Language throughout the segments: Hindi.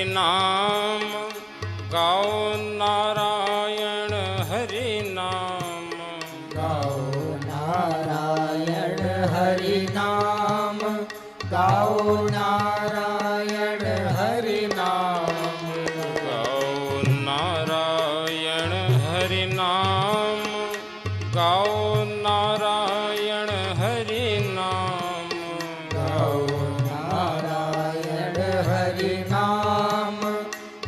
हरि नाम गाओ नारायण हरि नाम गाओ नारायण हरि नाम गाओ नारायण हरि नाम गाओ नारायण हरि नाम गाओ नारायण हरि नाम गाओ नारायण हरि नाम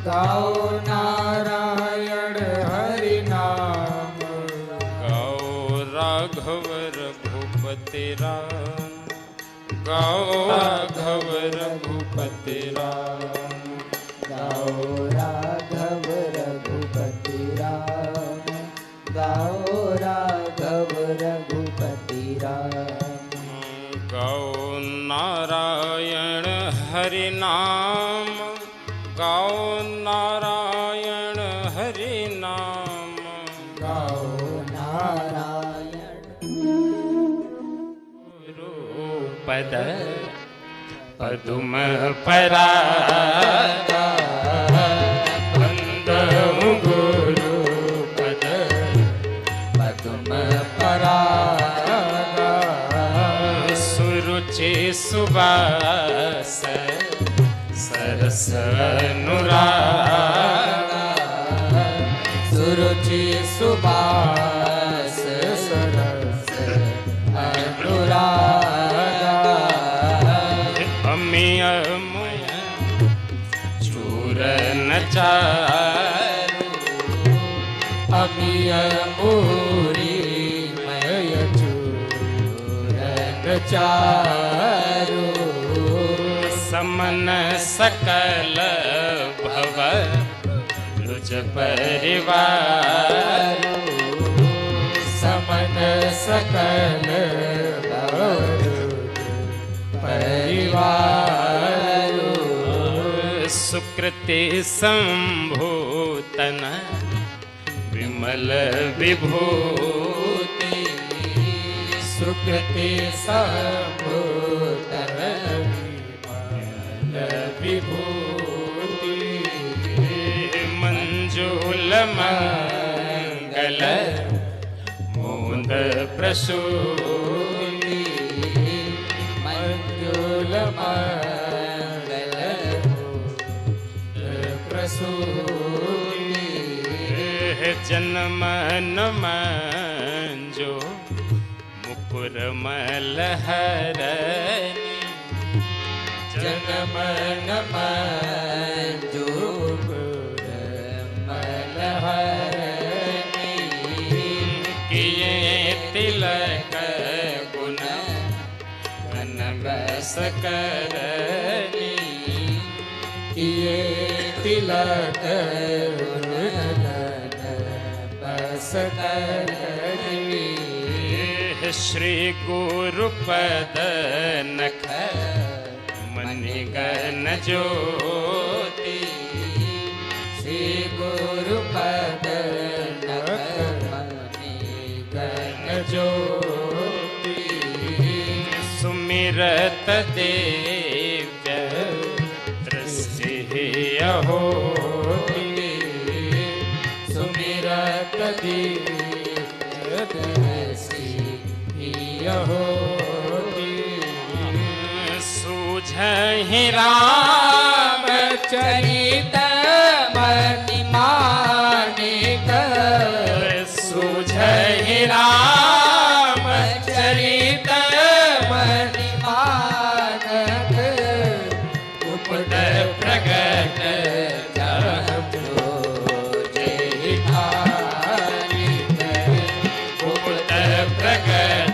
गाओ नारायण हरि नाम गाओ राघव रघुपति राम गाओ राघव रघुपति राम गाओ राघव रघुपति राम गाओ राघव रघुपति राम गाओ नारायण हरि नाम गाओ नारायण हरि नाम गाओ नारायण पद पदुम परागा वंदऊ गुरु पद पद्म परागा सुरुचि सुबास सरस अनुरागा सुरुचि सुबास सरस अनुरागा अमिय मुय चूरन चारु अमिय मुरी मय चूरन चारु समन सकल भव रुज परिवार समन सकल परिवार सुकृति संभूतन विमल विभूति सुकृति संभूतन विमल विभूति मंजूल मंगल मूंद प्रसूति मंजूल मंगल प्रसूति जन्म मंजो मुकुर मलहरनी जनम मंजू मलहरनी किए तिलक गुण घन बस करनी किए तिलक बस करनी श्री गुरुपद नख मणिगण ज्योति श्री गुरुपद मणिगण ज्योति सुमिरत देव्य दृष्टि अहोति सुमिरत दृष्टि होती सूझहि राम चरित महिमानिक सूझहि राम चरित महिमानक उपद प्रगट प्रकट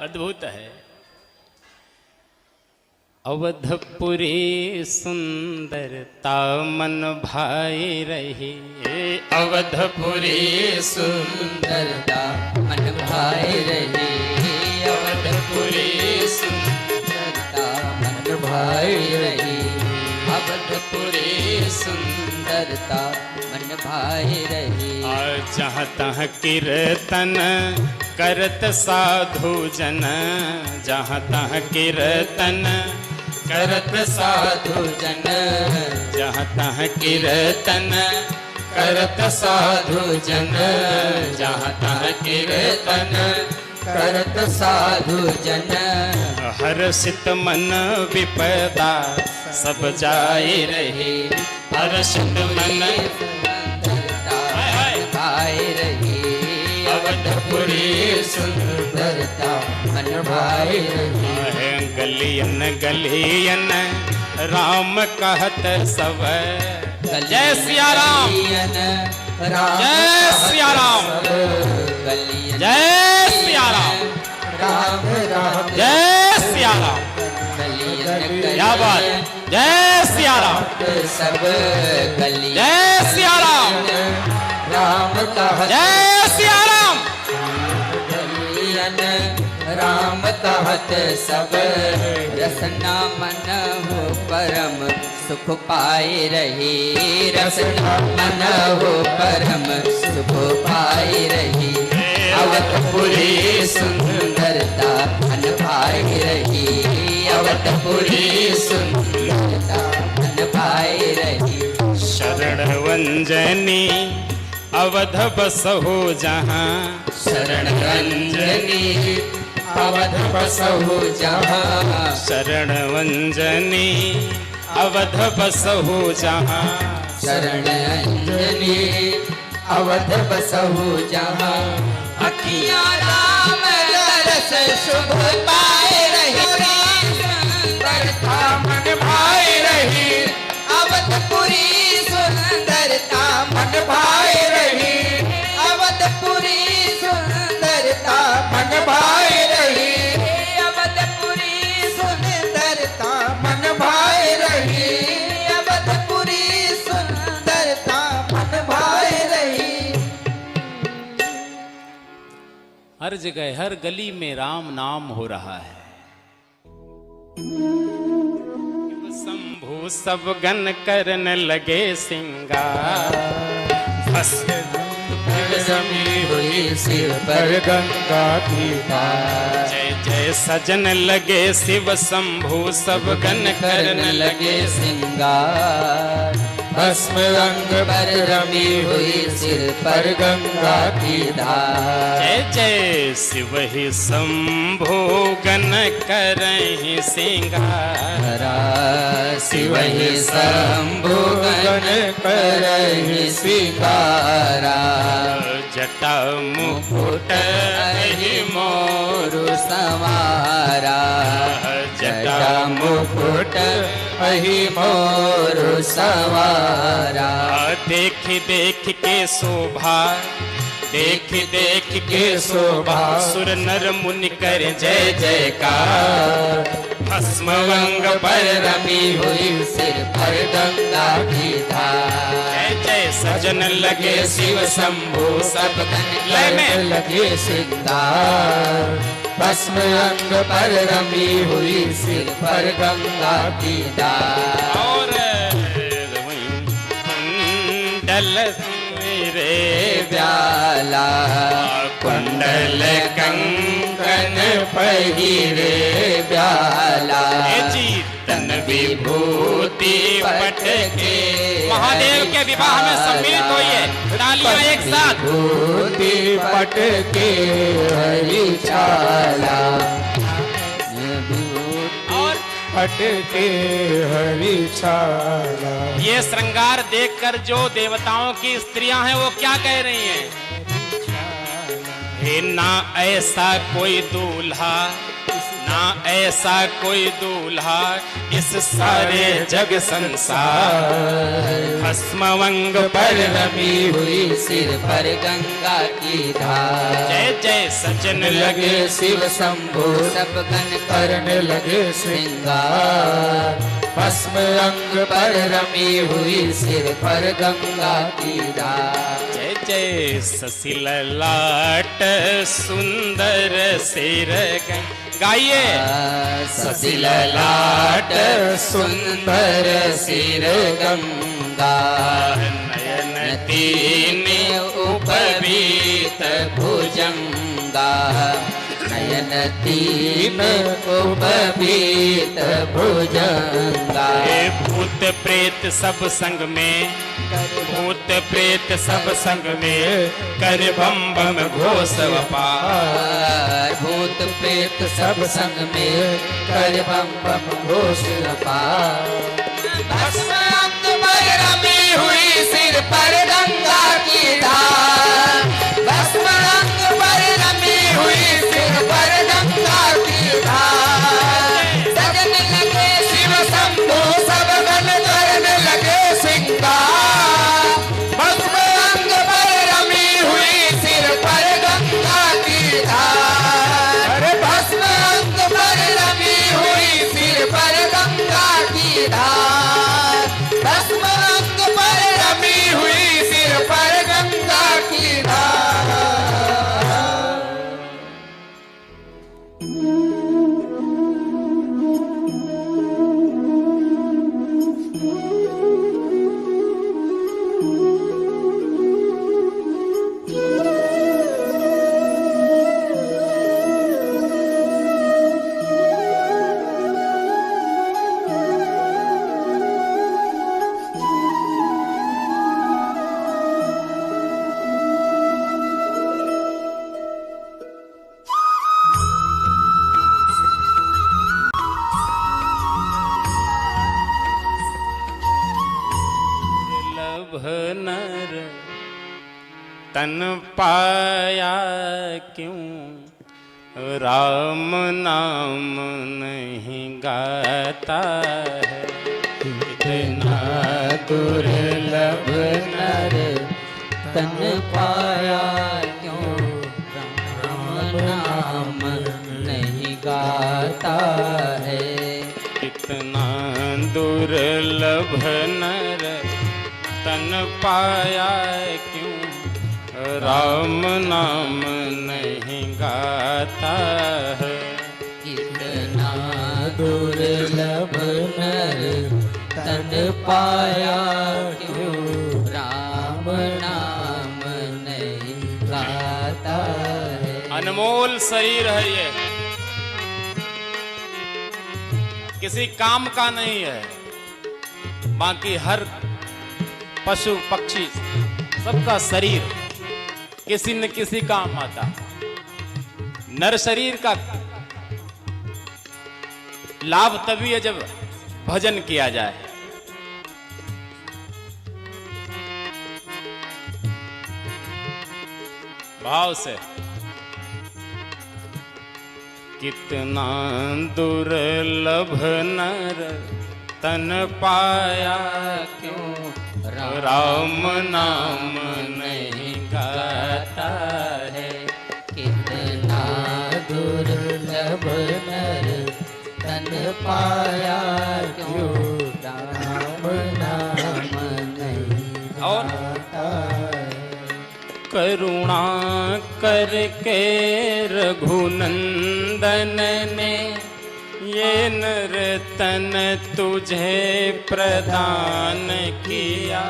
अद्भुत है। अवधपुरी सुंदरता मन भाई रही, अवधपुरी सुंदरता मन भाई रही, अवधपुरी सुंदरता मन भाई रही, अवधपुरी सुंदरता मन भाई रही। जहाँ तहाँ कीर्तन करत साधु जन, जहाँ तहाँ कीर्तन करत साधु जन, जहाँ तहाँ कीर्तन करत साधु जन, जहाँ तहाँ कीर्तन करत साधु जन। हर्षित मन विपदा सब जाए रही, हर्षित मन भाई रही, अवधपुरी सुंदरता मन भाई रही। गलियन गलियन राम कहत सब, जय सिया राम, जय सिया राम, जय सिया राम, राम राम जय सिया राम, क्या बात, जय सिया राम, सब गली जय सिया राम, राम कहत जय सिया राम, राम कहत सब रसना मन हो परम सुख पाए रही, रसना मन हो परम सुख पाए रही, अवधपुरी सुंदरता मन भाई रही, अवधपुरी सुंदरता मन भाई रही। शरण वंजनी अवध बसहु जहाँ, शरण रंजनी अवध बसहु जहाँ, शरण वंजनी अवध बसहु जहाँ, शरण रंजनी अवध बसहु जहाँ। अखियाँ राम रस शुभ पाए रही, सुंदरता मन भाई रही, अवधपुरी सुंदरता मन भाई रही, अवधपुरी सुंदरता मन भाई रही, अवधपुरी सुंदरता मन भाई रही, अवधपुरी सुंदरता मन भाई रही। हर जगह हर गली में राम नाम हो रहा है। शंभु सब गन करन लगे सिंगार, बस जमी हुई सिर पर गंगा की धार, जय जय सजन लगे शिव शंभु सब गन करन लगे सिंगार, भस्म रंग पर रमी हुई सिर पर गंगा की धार। जय जय शिव ही शंभु गन करहि सिंगार, शिव ही शंभु गन करहि सिंगारा, जटा मुकुट ही मोरु सवारा, जटा मुकुट अहि मोरु सवारा। देख देख के शोभा, देख देख के शोभा, सुर नर मुनि कर जय जयकार, भस्म अंग पर रमी हुई सिर पर गंगा की धार। जय जय सजन लगे शिव शंभु सब में लगे सिंगार, भस्म अंग पर रमी हुई सिर पर गंगा की धार। और कुंडल रे व्याला, कुंडल कंकन पहिरे व्याला, तन विभूति पट के महादेव के विवाह में सम्मिलित होइए, तालियां एक साथ। विभूति पट के हरि चाला, और पट के हरि चाला। ये श्रृंगार देखकर जो देवताओं की स्त्रियां हैं वो क्या कह रही हैं? हे ना ऐसा कोई दूल्हा, ना ऐसा कोई दूल्हा इस सारे जग संसार। भस्मवंग पर रमी हुई सिर पर गंगा की धार। जय जय सजन लगे शिव शंभु सब गण करने लगे श्रृंगार। भस्म अंग पर रमी हुई सिर पर गंगा की धार। जय जय ससिल लाट सुंदर सिर गाइए। ससिल लाट सुंदर सिर गंगा। नयन तीन उपवीत भुजंगा। नयन तीन उपवीत भुजंगा। भूत प्रेत सब संग में, भूत प्रेत सब संग में कर बम बम घोष अपार। भूत प्रेत सब संग में कर बम बम घोष अपार। भस्म अंग पर रमी हुई सिर पर गंगा की धार। भस्म अंग पर रमी हुई सिर पर गंगा की धार। सजन लगे शिव शंभु सब गण करने लगे श्रृंगार। भस्म अंग पर रमी हुई सिर पर गंगा की धार। भस्म अंग पर रमी हुई सिर पर गंगा की धार। भस्म अंग पर रमी हुई सिर पर गंगा की धार। नर तन पाया क्यों, राम नाम नहीं गाता है। इतना दुर्लभ नर तन पाया क्यों, राम नाम नहीं गाता है। कितना दुर्लभ नर तन पाया क्यों, राम नाम नहीं गाता है। कितना दुर्लभ नर तन पाया क्यों, राम नाम नहीं गाता है। अनमोल शरीर है ये, किसी काम का नहीं है। बाकी हर पशु पक्षी सबका शरीर किसी न किसी काम आता। नर शरीर का लाभ तभी है जब भजन किया जाए। भाव से कितना दुर्लभ नर तन पाया क्यों, राम नाम नहीं गाता है। कितना दुर्लभ नर तन पाया क्यों, राम नाम नहीं गाता है। करुणा करके रघुनंदन ने ये नर तन तुझे प्रदान किया।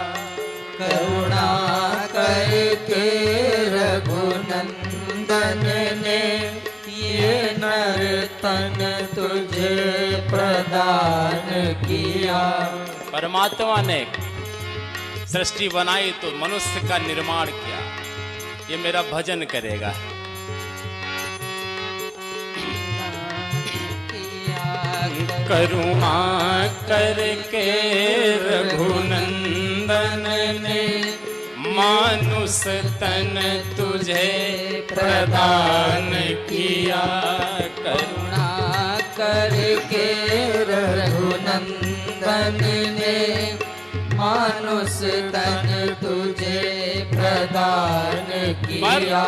करुणा करके रघुनंदन ने ये नर तन तुझे प्रदान किया। परमात्मा ने सृष्टि बनाई तो मनुष्य का निर्माण किया, ये मेरा भजन करेगा। करुणा करके रघुनंदन ने मानुष तन तुझे प्रदान किया। करुणा करके रघुनंदन ने मानुष तन तुझे प्रदान किया।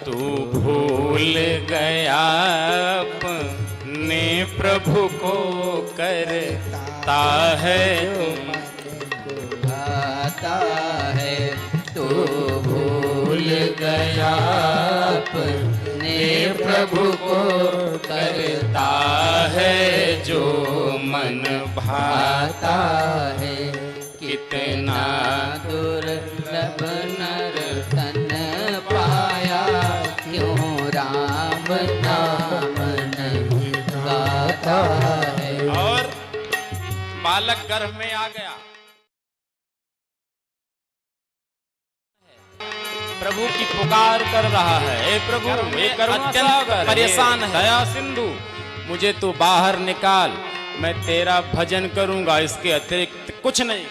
तू भूल गया अपने प्रभु को करता है आता है। तू भूल गया अपने प्रभु को करता है जो मन भाता आता है। कितना दुर्लभ नर तन पाया, क्यों राम नाम नहीं गाता है। और बालक गर्भ में आ गया, प्रभु की पुकार कर रहा है, हे प्रभु मैं अत्यंत परेशान है, दया सिंधु मुझे तू बाहर निकाल, मैं तेरा भजन करूंगा, इसके अतिरिक्त कुछ नहीं।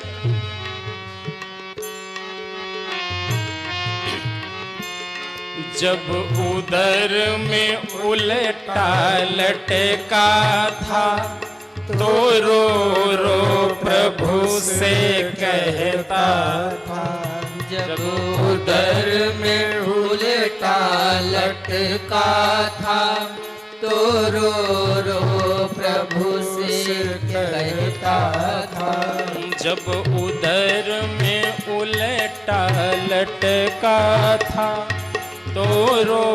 जब उदर में उलटा लटका था तो रो रो प्रभु से कहता था। जब उदर में उलटा लटका था तो रो रो प्रभु से कहता था। जब उदर में उलटा लटका था तो रो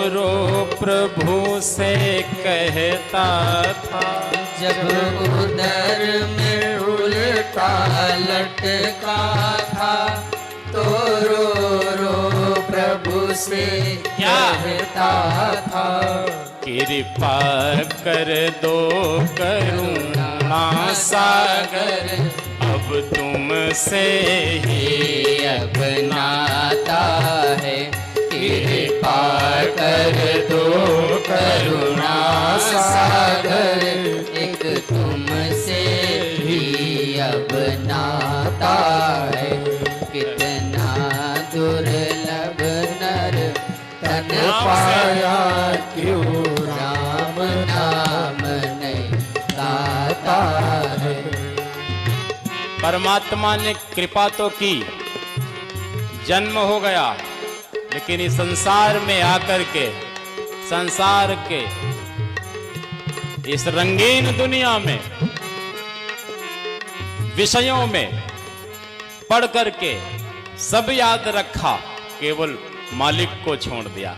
रो प्रभु से कहता था। जब उदर में उलटा लटका था तो रो रो प्रभु से कहता था। कृपा कर दो करुणा सागर, अब तुमसे ही अब नाता है। कृपा कर दो करुणा सागर, एक तुमसे ही अब नाता है। कितना दुर्लभ नर तन पाया, क्यों राम नाम नहीं गाता है। परमात्मा ने कृपा तो की, जन्म हो गया, लेकिन इस संसार में आकर के, संसार के इस रंगीन दुनिया में विषयों में पढ़ करके सब याद रखा, केवल मालिक को छोड़ दिया।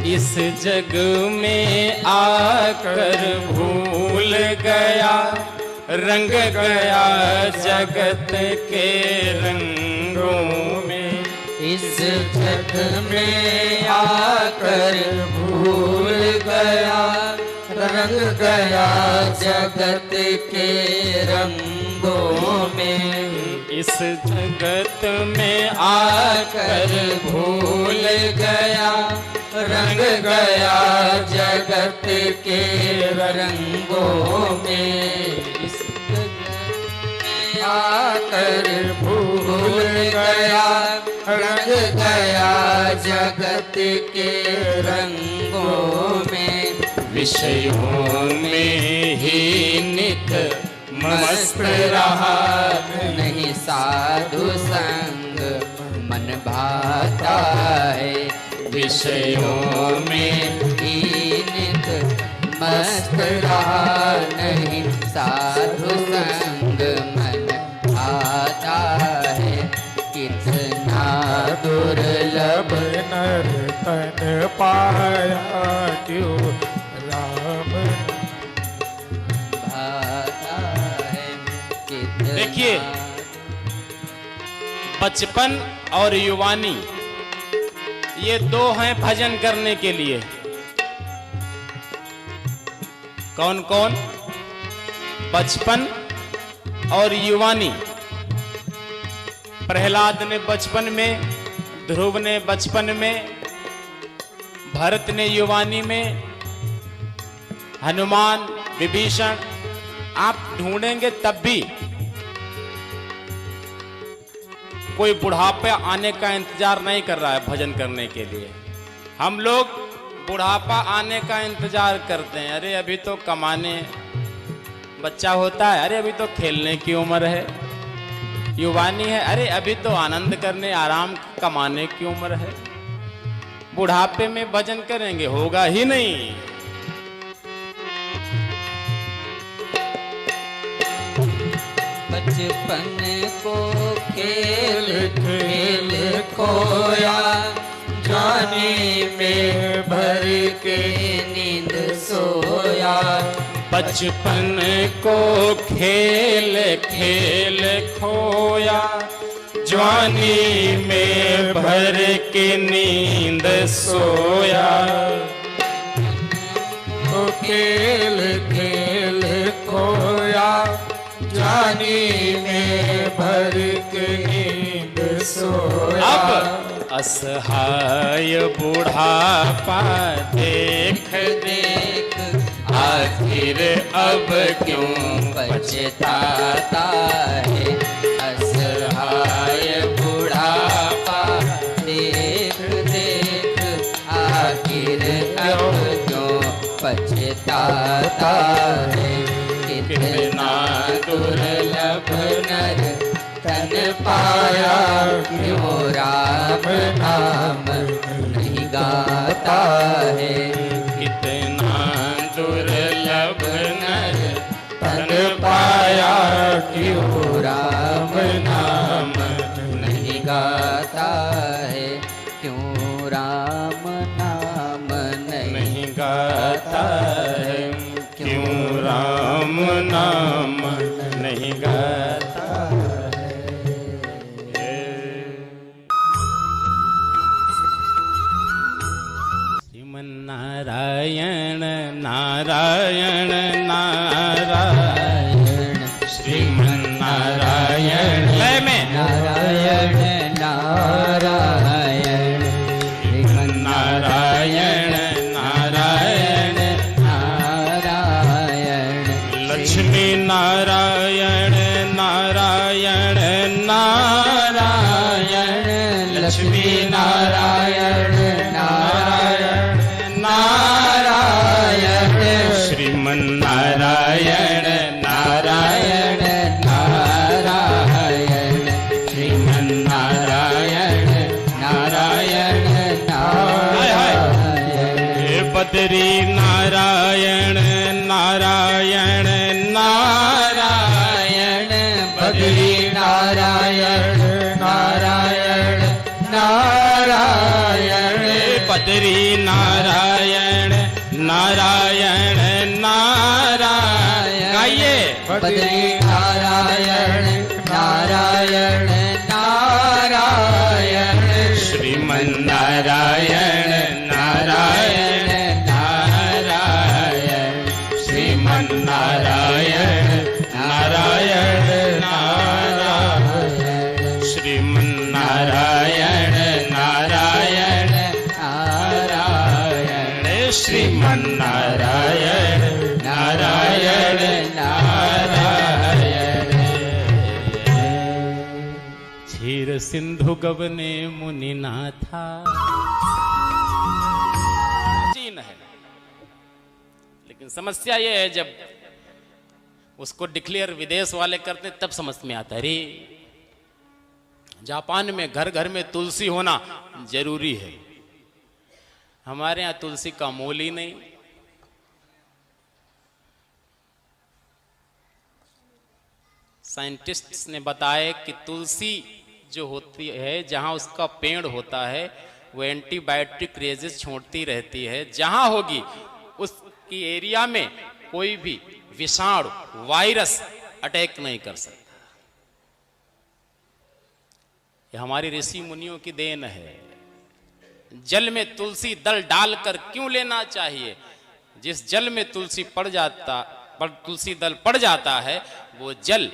इस जग में आकर भूल गया, रंग गया जगत के रंगों में। इस जग में आकर भूल गया, रंग गया जगत के रंगों में। इस जगत में आकर भूल गया, रंग गया जगत के रंगों में। इस आकर भूल गया, रंग गया जगत के रंगों में। विषयों में ही नित मस्त रहा, नहीं साधु संग मन भाता है। विषयों में ही नित मस्त रहा, नहीं साधु संग मन आता है। कितना दुर्लभ नर तन पाया, क्यों राम भाता है। देखिए, बचपन और युवानी ये दो हैं भजन करने के लिए। कौन कौन? बचपन और युवानी। प्रहलाद ने बचपन में, ध्रुव ने बचपन में, भरत ने युवानी में, हनुमान, विभीषण, आप ढूंढेंगे तब भी कोई बुढ़ापे आने का इंतजार नहीं कर रहा है भजन करने के लिए। हम लोग बुढ़ापा आने का इंतजार करते हैं। अरे अभी तो कमाने, बच्चा होता है, अरे अभी तो खेलने की उम्र है, युवानी है, अरे अभी तो आनंद करने, आराम कमाने की उम्र है। बुढ़ापे में भजन करेंगे, होगा ही नहीं। बचपन को खेल खेल खोया, जाने में भर के नींद सोया। बचपन को खेल खेल खोया, जवानी में भर के नींद सोया। तो खेल खेल खोया, जानी में भर के नींद सोया। अब असहाय बुढ़ापा देख देख आखिर अब क्यों पछताता है। असहाय बुढ़ापा देख देख आखिर अब क्यों पछताता है। कितना दुर्लभ नर तन पाया, क्यों राम नाम नहीं गाता है। कितना दुर्लभ नर तन पाया, क्यों राम नाम नहीं गाता है। क्यों राम नाम नहीं गाता है, क्यों राम नाम नहीं गाता है। श्रीमन नारायण नारायण नारायण, श्रीमन नारायण। लय में नारायण नारायण, श्रीमन नारायण नारायण नारायण। लक्ष्मी नारायण नारायण नारायण, लक्ष्मी नारायण नारायण नारायण, श्रीमन नारायण नारायण नारायण, श्रीमन नारायण नारायण नारायण। हे बद्री नारायण नारायण नारायण, बद्री नारायण नारायण नारायण। बद्री नारायण नारायण नारायण। गाइए बद्री नारायण नारायण नारायण, श्रीमन नारायण नारायण नारायण, श्रीमन नारायण नारायण नारायण, श्रीमन नारायण नारायण नारायण, श्रीमन नारायण नारायण नारायण। क्षीर सिंधु गवने मुनिनाथा, चीन है। लेकिन समस्या ये है, जब उसको डिक्लेयर विदेश वाले करते तब समझ में आता है। अरे जापान में घर घर में तुलसी होना जरूरी है, हमारे यहाँ तुलसी का मोल ही नहीं। साइंटिस्ट्स ने बताया कि तुलसी जो होती है, जहां उसका पेड़ होता है, वो एंटीबायोटिक रेजिस छोड़ती रहती है। जहां होगी उसकी एरिया में कोई भी विषाणु वायरस अटैक नहीं कर सकता। यह हमारी ऋषि मुनियों की देन है। जल में तुलसी दल डालकर क्यों लेना चाहिए? जिस जल में तुलसी तुलसी दल पड़ जाता है, वो जल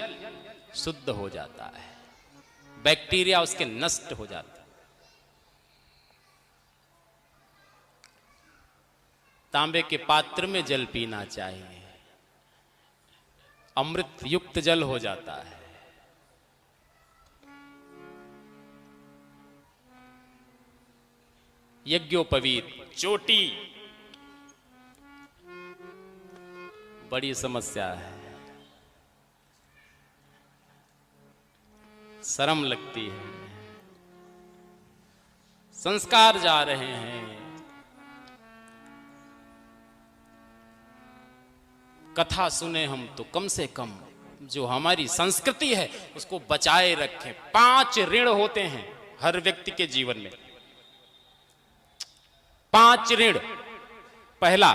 शुद्ध हो जाता है, बैक्टीरिया उसके नष्ट हो जाता है। तांबे के पात्र में जल पीना चाहिए, अमृत युक्त जल हो जाता है। यज्ञोपवीत चोटी बड़ी समस्या है, शर्म लगती है। संस्कार जा रहे हैं, कथा सुने हम तो कम से कम जो हमारी संस्कृति है उसको बचाए रखें। 5 ऋण होते हैं हर व्यक्ति के जीवन में, 5 ऋण। पहला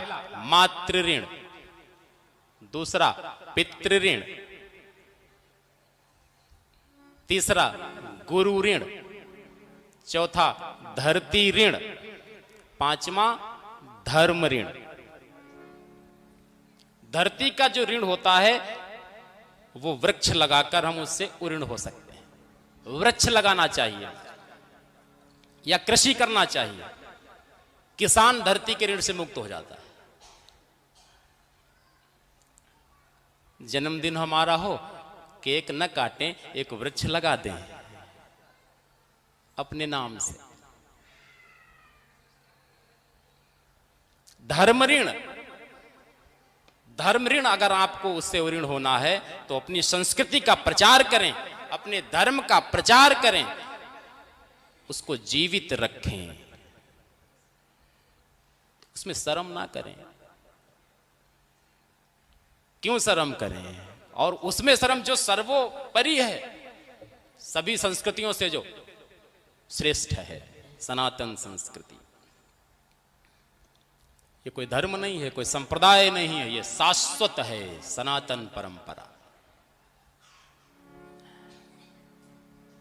मातृ ऋण, दूसरा पितृ ऋण, तीसरा गुरु ऋण, चौथा धरती ऋण, पांचवा धर्म ऋण। धरती का जो ऋण होता है वो वृक्ष लगाकर हम उससे उऋण हो सकते हैं। वृक्ष लगाना चाहिए या कृषि करना चाहिए, किसान धरती के ऋण से मुक्त हो जाता है। जन्मदिन हमारा हो, केक न काटें, एक वृक्ष लगा दें अपने नाम से। धर्म ऋण, धर्म ऋण अगर आपको उससे ऋण होना है तो अपनी संस्कृति का प्रचार करें, अपने धर्म का प्रचार करें, उसको जीवित रखें, उसमें शर्म ना करें। क्यों शर्म करें? और उसमें शर्म जो सर्वोपरि है, सभी संस्कृतियों से जो श्रेष्ठ है, सनातन संस्कृति। ये कोई धर्म नहीं है, कोई संप्रदाय नहीं है, ये शाश्वत है, सनातन परंपरा।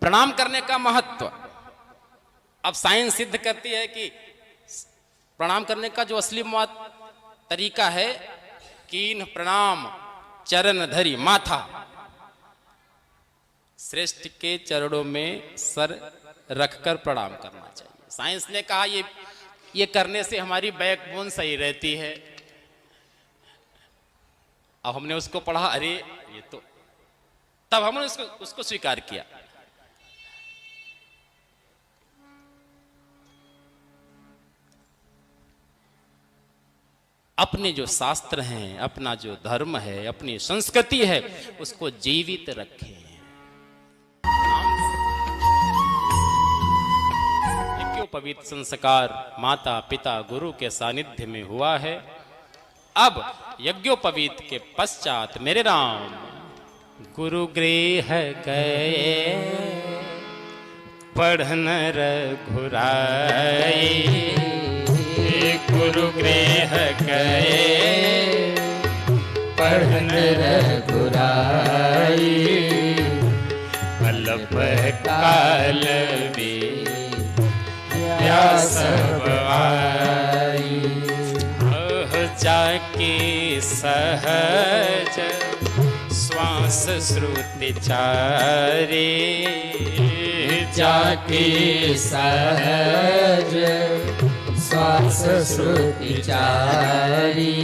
प्रणाम करने का महत्व अब साइंस सिद्ध करती है कि प्रणाम करने का जो असली तरीका है, कीन प्रणाम चरण धरी माथा, श्रेष्ठ के चरणों में सर रखकर प्रणाम करना चाहिए। साइंस ने कहा ये करने से हमारी बैकबोन सही रहती है। अब हमने उसको पढ़ा, अरे ये तो, तब हमने उसको स्वीकार किया। अपने जो शास्त्र हैं, अपना जो धर्म है, अपनी संस्कृति है, उसको जीवित रखें। पवित्र संस्कार माता पिता गुरु के सानिध्य में हुआ है। अब यज्ञोपवीत के पश्चात मेरे राम गुरु गृह गए, पढ़न रघुराई। गुरु गृह गए, पढ़न रघुराई। अल्प काल में सब आई, जाके सहज श्वास श्रुति चारे, जाके सहज श्वास श्रुति चारी।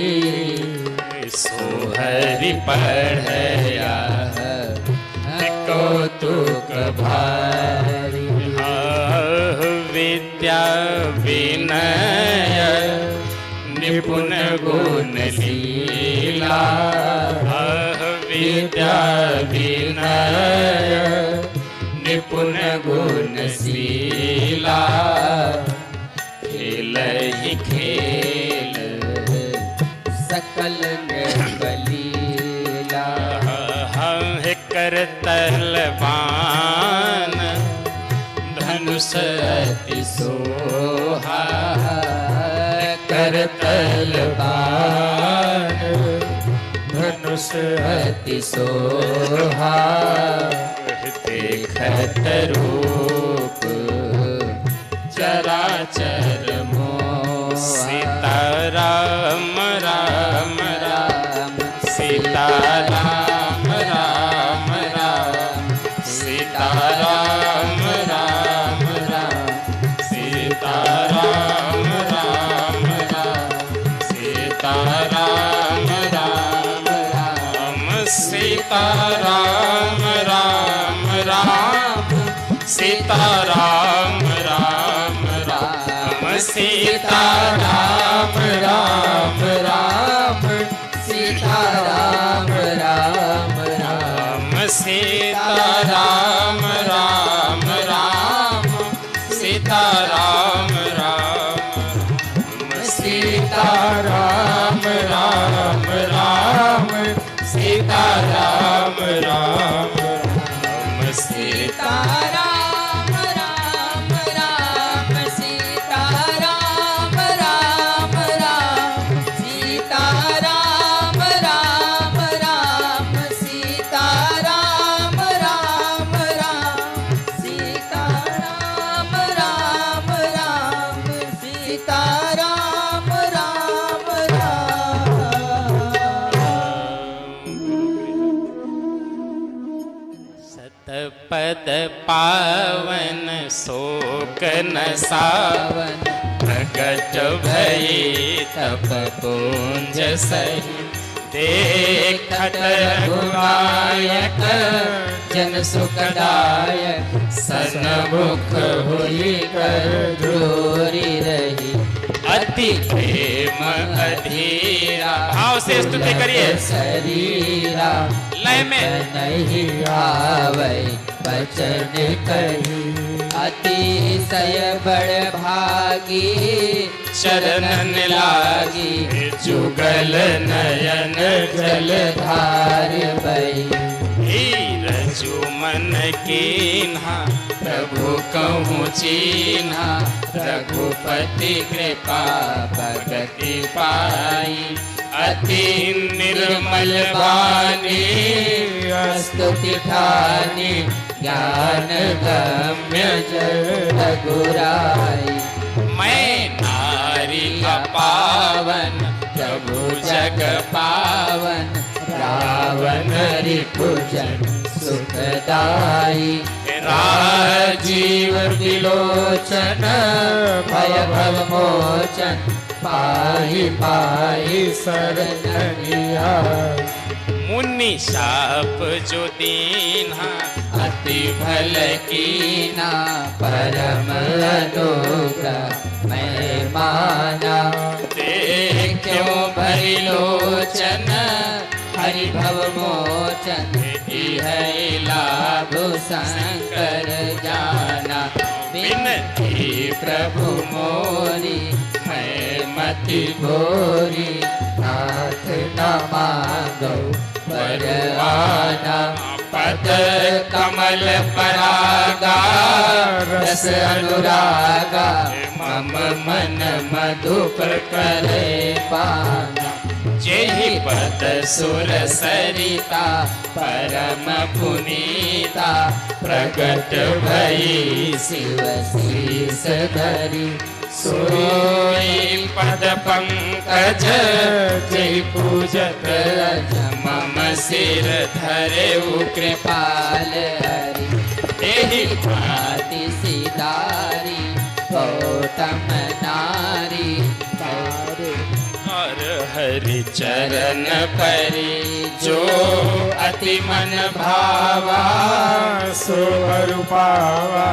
सोहरि पढ़या कौतुक भारी। विद्या विनय निपुण गुण लीला। विद्या विनय निपुण गुण शीला। खेल ही खेल सकल निर्बलीला। करतल बान धनुष अति सोहा। करतल बान धनुष अति सोहा। देखत रूप चराचर मोहा। सीताराम राम राम सीताराम राम राम सीताराम राम राम सीताराम राम राम सीताराम राम राम सीताराम सीता राम राम राम सीता राम राम सीता राम राम राम सीता राम राम सीता राम राम राम सीता राम राम राम सीता राम राम राम सीता राम राम राम सीता राम राम राम सीता राम राम सतपद पावन शोक न सावन प्रगट भई तप पुंज सही देखत रघुनायक जन सुखदायक सन्मुख हुई कर द्रोरी रही अति प्रेम अधीरा। भाव से स्तुति करिए। शरीरा लय में नहीं आवै बचन कही अतिशय बड़ भागी शरणन लागी जुगल नयन जलधार बही हीर जुमन कीन्हा प्रभु कहूँ चीन्हा रघुपति कृपा भगति पाई अति निर्मल वाणी स्तुति ठानी ज्ञान गम्य जल गुराई मैं नारी का पावन प्रभु जग पावन रावण रिपुजन सुखदाई राजीव विलोचन भय भव मोचन पाहि पाहि शरणिया मुनि शाप जो दीन्हा अति भल कीना परम अनुग्रह मैं माना देखो भरि लोचन हरि भव मोचन है लाभ शंकर जाना बिनती प्रभु मोरी मैं मति भोरी नाथ न मांगो परवाना पद कमल परागा रस अनुरागा मम मन मधुपर करे पाना जेहि पद सुर सरिता परम पुनीता प्रगट भई शिव शीस धरी सोई पद पंकज जय पूजत मम सिर धरे कृपाल हरि तेहि भाति सिदारी गौतम नारी और हरि चरण परि जो अति मन भावा सोवर पावा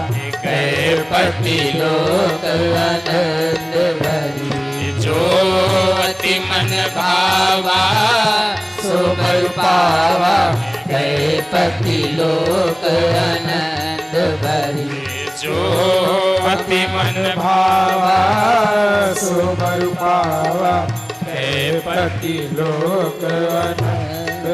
गए पति लोक आनंद भरी जो अति मन भावा सोबर पावा गए पति लोक आनंद भरी जो अति मन भावा सोवर पावा हे पति लोक आनंद